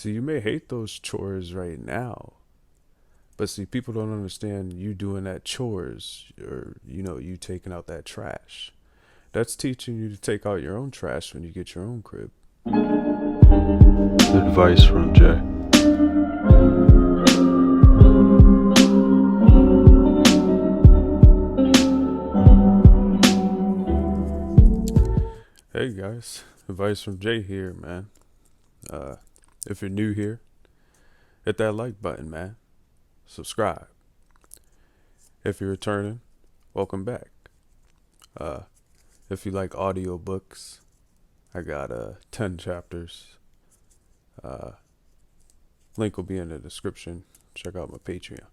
So you may hate those chores right now, but see, people don't understand you doing that chores or, you taking out that trash. That's teaching you to take out your own trash when you get your own crib. Advice from Jay. Hey guys, advice from Jay here, man. Uh, if you're new here, hit that like button, man. Subscribe. If you're returning, welcome back. Uh, if you like audiobooks, I got 10 chapters. Uh, Link will be in the description. Check out my Patreon.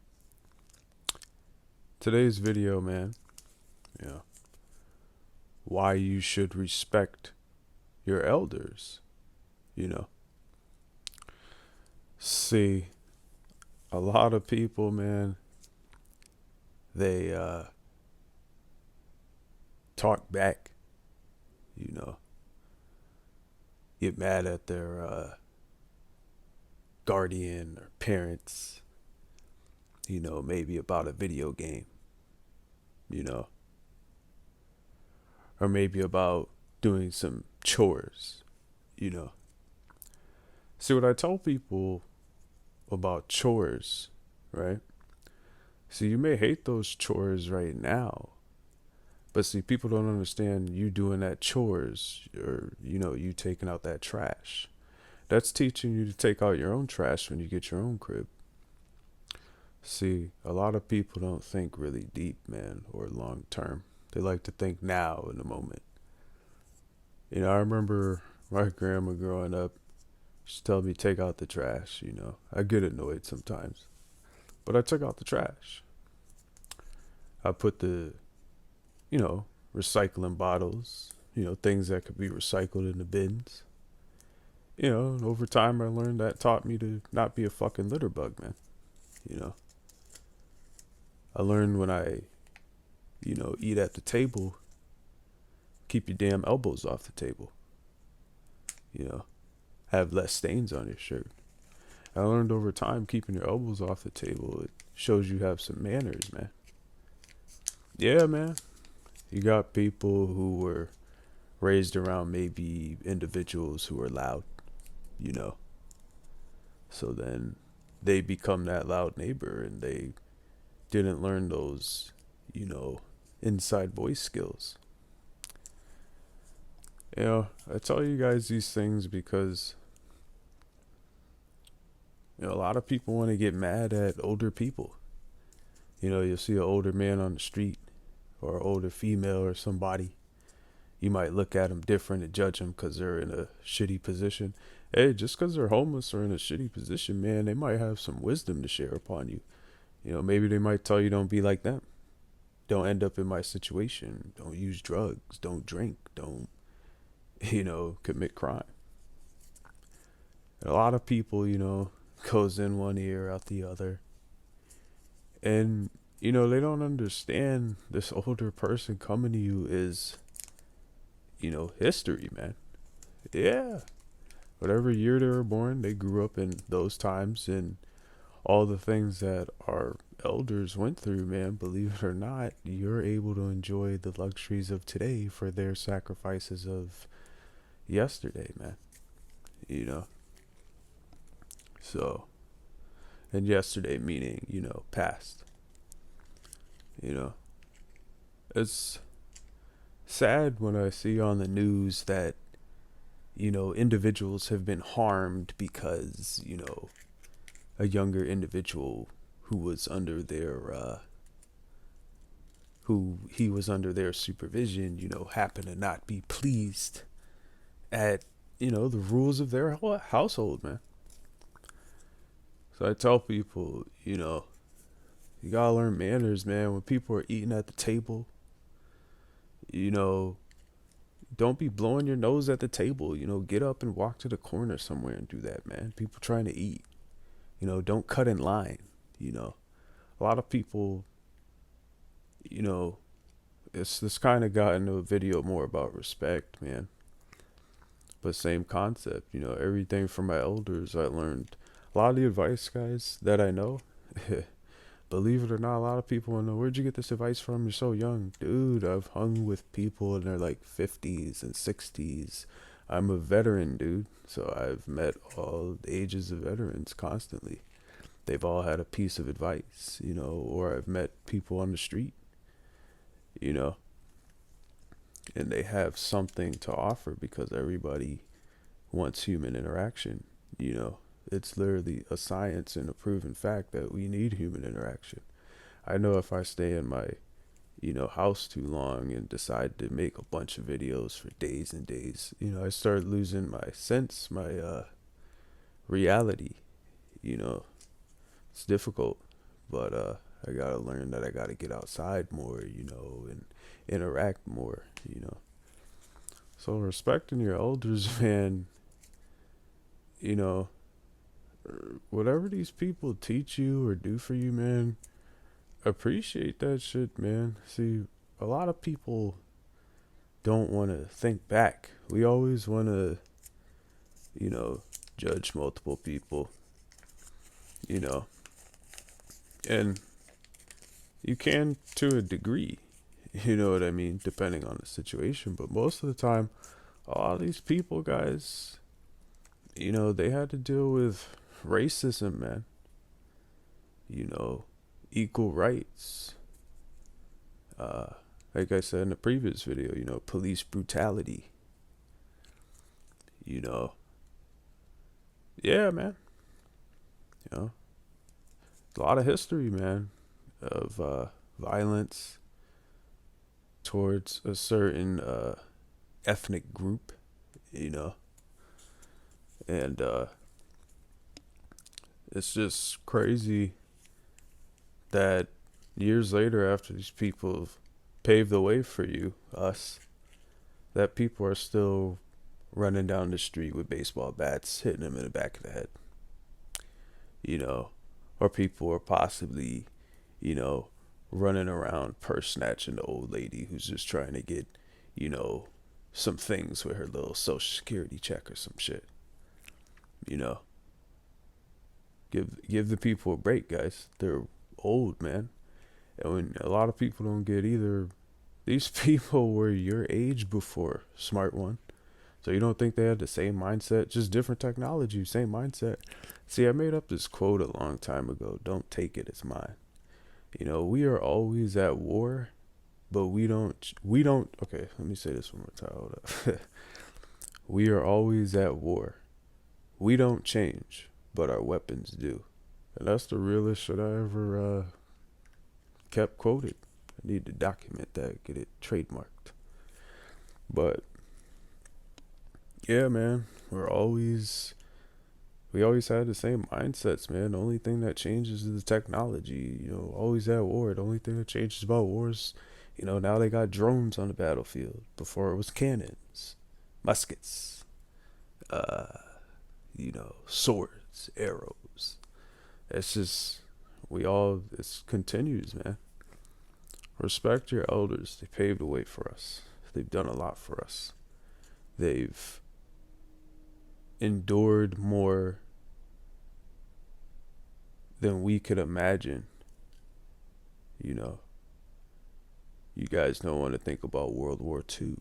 Today's video, man, you know, why you should respect your elders, you know. See, a lot of people, man, they talk back, you know, get mad at their guardian or parents, maybe about a video game, you know, or maybe about doing some chores, you know. See, what I tell people about chores, right? See, you may hate those chores right now, but see, people don't understand you doing that chores or, you taking out that trash. That's teaching you to take out your own trash when you get your own crib. See, a lot of people don't think really deep, man, or long term. They like to think now in the moment. I remember my grandma growing up, she'd tell me take out the trash, I get annoyed sometimes. But I took out the trash. I put the, recycling bottles, things that could be recycled in the bins. And over time I learned that taught me to not be a fucking litter bug, man. You know. I learned when I, eat at the table, keep your damn elbows off the table. Have less stains on your shirt. I learned over time keeping your elbows off the table, it shows you have some manners, man. Yeah, man. You got people who were raised around maybe individuals who are loud, you know. So then they become that loud neighbor and they didn't learn those, inside voice skills. I tell you guys these things because, a lot of people want to get mad at older people. You'll see an older man on the street or an older female or somebody. You might look at them different and judge them because they're in a shitty position. Hey, just because they're homeless or in a shitty position, man, they might have some wisdom to share upon you. Maybe they might tell you don't be like them. Don't end up in my situation. Don't use drugs. Don't drink. Don't, commit crime. And a lot of people, goes in one ear, out the other. And, they don't understand this older person coming to you is, history, man. Yeah. Whatever year they were born, they grew up in those times and all the things that our elders went through, man, believe it or not, you're able to enjoy the luxuries of today for their sacrifices of yesterday, man. You know. So, and yesterday meaning, past. You know. It's sad when I see on the news that, individuals have been harmed because, a younger individual who was under their who he was under their supervision, happened to not be pleased at, the rules of their household, man. So I tell people, you gotta learn manners, man. When people are eating at the table, you know, don't be blowing your nose at the table. Get up and walk to the corner somewhere and do that, man. People trying to eat. Don't cut in line. A lot of people, you know, it's this kind of got into a video more about respect, man. But same concept, everything from my elders I learned. A lot of the advice, guys, that I know, believe it or not, a lot of people want to know, where'd you get this advice from? You're so young. Dude, I've hung with people in their like 50s and 60s. I'm a veteran, dude. So I've met all ages of veterans constantly. They've all had a piece of advice, or I've met people on the street, you know, and they have something to offer because everybody wants human interaction, you know. It's literally a science and a proven fact that we need human interaction. I know if I stay in my, house too long and decide to make a bunch of videos for days and days, I start losing my sense, my reality, you know. It's difficult, but I gotta learn that I gotta get outside more, and interact more. So respecting your elders, man, you know, whatever these people teach you or do for you, man, appreciate that shit, man. See, a lot of people don't want to think back. We always want to, you know, judge multiple people, you know, and you can to a degree, you know what I mean, depending on the situation. But most of the time, a lot of these people, guys, they had to deal with racism, man. Equal rights. Uh, like I said in the previous video, police brutality. You know, yeah, man. You know, a lot of history, man, of violence towards a certain ethnic group, you know, and it's just crazy that years later, after these people have paved the way for you, us, that people are still running down the street with baseball bats, hitting them in the back of the head, you know, or people are possibly, running around purse snatching the old lady who's just trying to get, you know, some things with her little social security check or some shit, you know. Give the people a break, guys. They're old, man. And when a lot of people don't get either, these people were your age before, smart one. So you don't think they had the same mindset? Just different technology, same mindset. See, I made up this quote a long time ago. Don't take it as mine. We are always at war, but we don't, okay, let me say this one more time. Hold up. We are always at war. We don't change, but our weapons do. And that's the realest shit I ever kept quoted. I need to document that, get it trademarked. But yeah, man, we always had the same mindsets, man. The only thing that changes is the technology. Always at war. The only thing that changes about wars, now they got drones on the battlefield. Before it was cannons, muskets, uh, swords, arrows. It's just it continues, man. Respect your elders. They paved the way for us. They've done a lot for us. They've endured more than we could imagine. You guys don't want to think about World War II,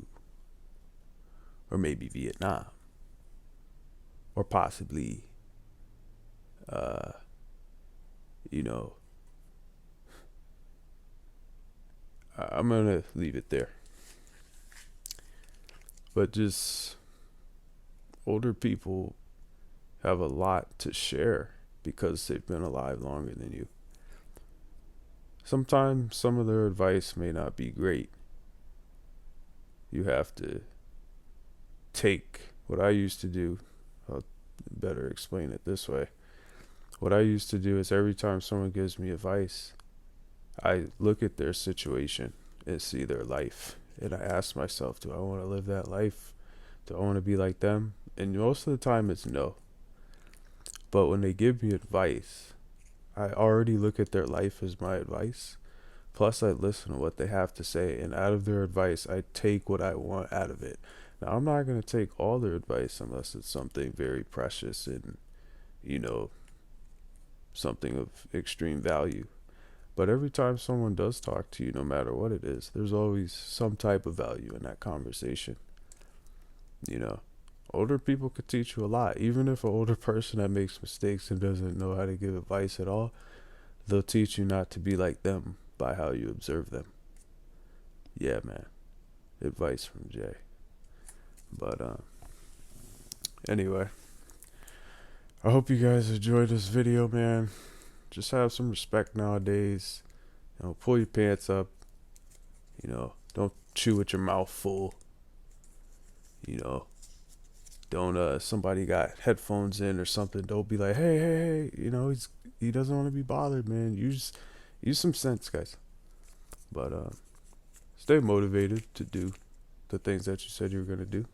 or maybe Vietnam, or possibly, uh, you know, I'm gonna leave it there. But just older people have a lot to share because they've been alive longer than you. Sometimes some of their advice may not be great. You have to take what I used to do. I'll better explain it this way. What I used to do is every time someone gives me advice, I look at their situation and see their life. And I ask myself, do I want to live that life? Do I want to be like them? And most of the time it's no. But when they give me advice, I already look at their life as my advice. Plus I listen to what they have to say. And out of their advice, I take what I want out of it. Now, I'm not going to take all their advice unless it's something very precious and, you know, something of extreme value. But every time someone does talk to you, no matter what it is, there's always some type of value in that conversation. You know, older people could teach you a lot. Even if an older person that makes mistakes and doesn't know how to give advice at all, they'll teach you not to be like them by how you observe them. Yeah, man. Advice from Jay. But anyway, I hope you guys enjoyed this video, man. Just have some respect nowadays. You know, pull your pants up. You know, don't chew with your mouth full. You know, don't somebody got headphones in or something. Don't be like, hey. You know, he doesn't want to be bothered, man. Use some sense, guys. But stay motivated to do the things that you said you were gonna do.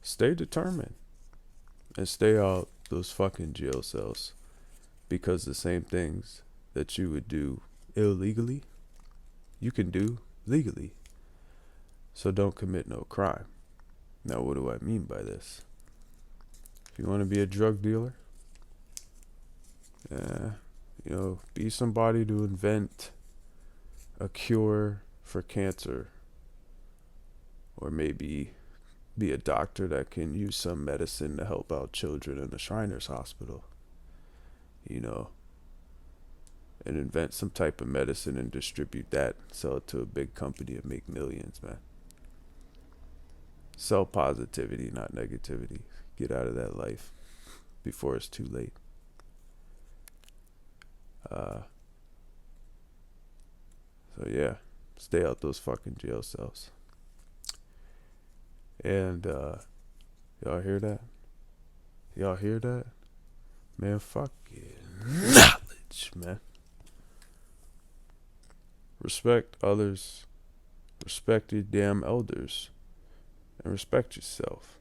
Stay determined and stay out those fucking jail cells, because the same things that you would do illegally, you can do legally. So don't commit no crime. Now, what do I mean by this? If you want to be a drug dealer, you know, be somebody to invent a cure for cancer, or maybe be a doctor that can use some medicine to help out children in the Shriners Hospital, you know, and invent some type of medicine and distribute that, sell it to a big company and make millions, man. Sell positivity, not negativity. Get out of that life before it's too late. So yeah, stay out those fucking jail cells. And y'all hear that? Y'all hear that? Man, fucking knowledge, man. Respect others. Respect your damn elders. And respect yourself.